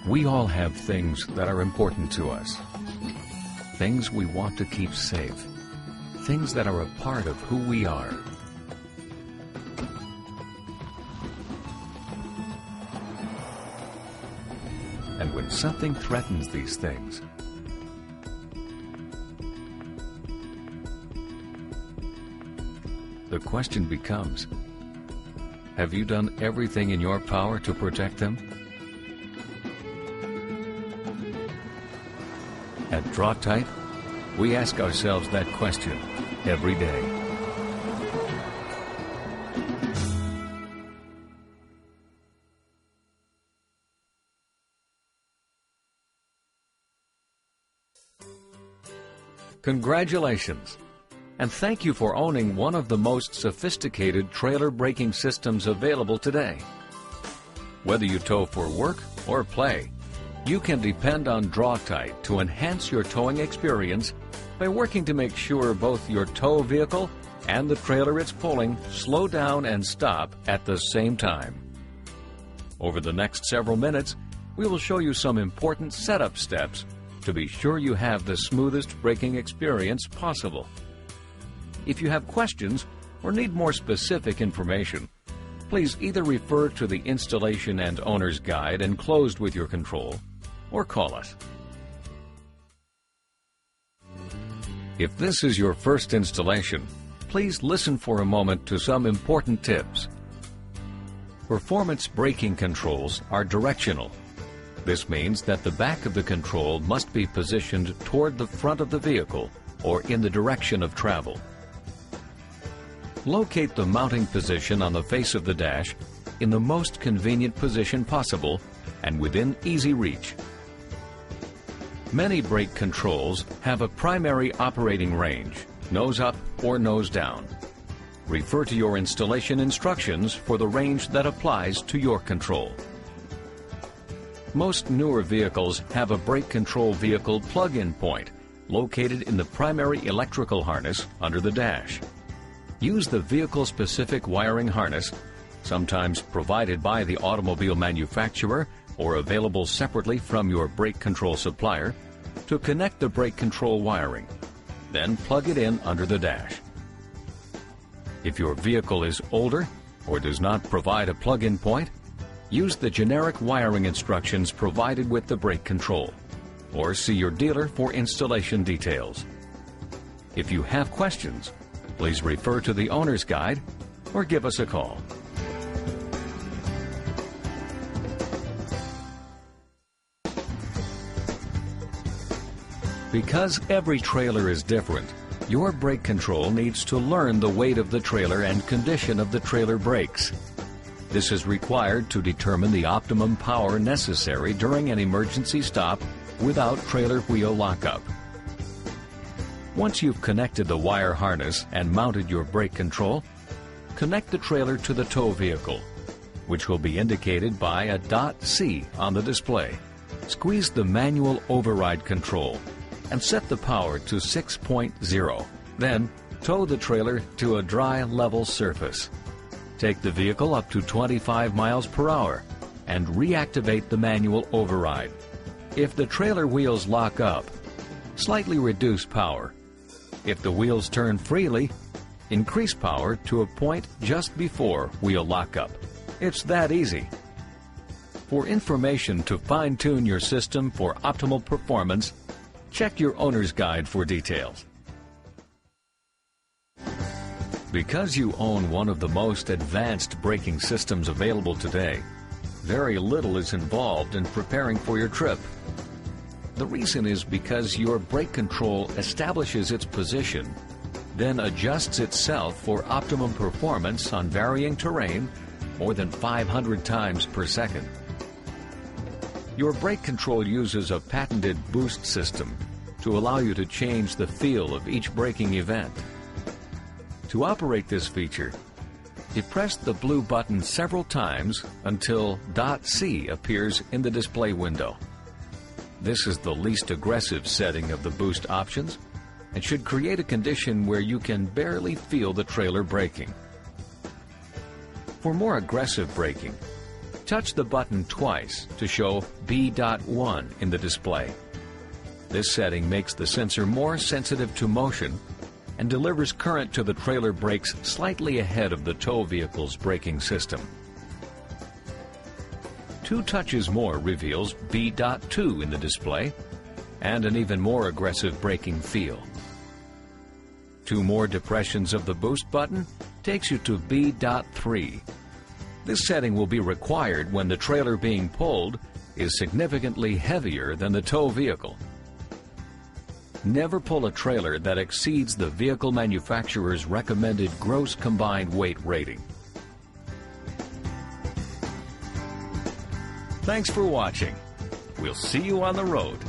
We all have things that are important to us. Things we want to keep safe. Things that are a part of who we are. And when something threatens these things, the question becomes, have you done everything in your power to protect them? At Draw-Tite, we ask ourselves that question every day. Congratulations! And thank you for owning one of the most sophisticated trailer braking systems available today. Whether you tow for work or play, you can depend on Draw-Tite to enhance your towing experience by working to make sure both your tow vehicle and the trailer it's pulling slow down and stop at the same time. Over the next several minutes, we will show you some important setup steps to be sure you have the smoothest braking experience possible. If you have questions or need more specific information, please either refer to the installation and owner's guide enclosed with your control, or call us. If this is your first installation, please listen for a moment to some important tips. Performance braking controls are directional. This means that the back of the control must be positioned toward the front of the vehicle or in the direction of travel. Locate the mounting position on the face of the dash in the most convenient position possible and within easy reach. Many brake controls have a primary operating range, nose up or nose down. Refer to your installation instructions for the range that applies to your control. Most newer vehicles have a brake control vehicle plug-in point located in the primary electrical harness under the dash. Use the vehicle-specific wiring harness, sometimes provided by the automobile manufacturer or available separately from your brake control supplier, to connect the brake control wiring. Then plug it in under the dash. If your vehicle is older or does not provide a plug-in point, use the generic wiring instructions provided with the brake control, or see your dealer for installation details. If you have questions, please refer to the owner's guide or give us a call. Because every trailer is different, your brake control needs to learn the weight of the trailer and condition of the trailer brakes. This is required to determine the optimum power necessary during an emergency stop without trailer wheel lockup. Once you've connected the wire harness and mounted your brake control, connect the trailer to the tow vehicle, which will be indicated by a .C on the display. Squeeze the manual override control and set the power to 6.0. Then, tow the trailer to a dry, level surface. Take the vehicle up to 25 miles per hour and reactivate the manual override. If the trailer wheels lock up, slightly reduce power. If the wheels turn freely, increase power to a point just before wheel lockup. It's that easy. For information to fine-tune your system for optimal performance, check your owner's guide for details. Because you own one of the most advanced braking systems available today, very little is involved in preparing for your trip. The reason is because your brake control establishes its position, then adjusts itself for optimum performance on varying terrain more than 500 times per second. Your brake control uses a patented boost system to allow you to change the feel of each braking event. To operate this feature, depress the blue button several times until .C appears in the display window. This is the least aggressive setting of the boost options and should create a condition where you can barely feel the trailer braking. For more aggressive braking, Touch the button twice to show B.1 in the display. This setting makes the sensor more sensitive to motion and delivers current to the trailer brakes slightly ahead of the tow vehicle's braking system. 2 touches more reveals B.2 in the display and an even more aggressive braking feel. 2 more depressions of the boost button takes you to B.3. This setting will be required when the trailer being pulled is significantly heavier than the tow vehicle. Never pull a trailer that exceeds the vehicle manufacturer's recommended gross combined weight rating. Thanks for watching. We'll see you on the road.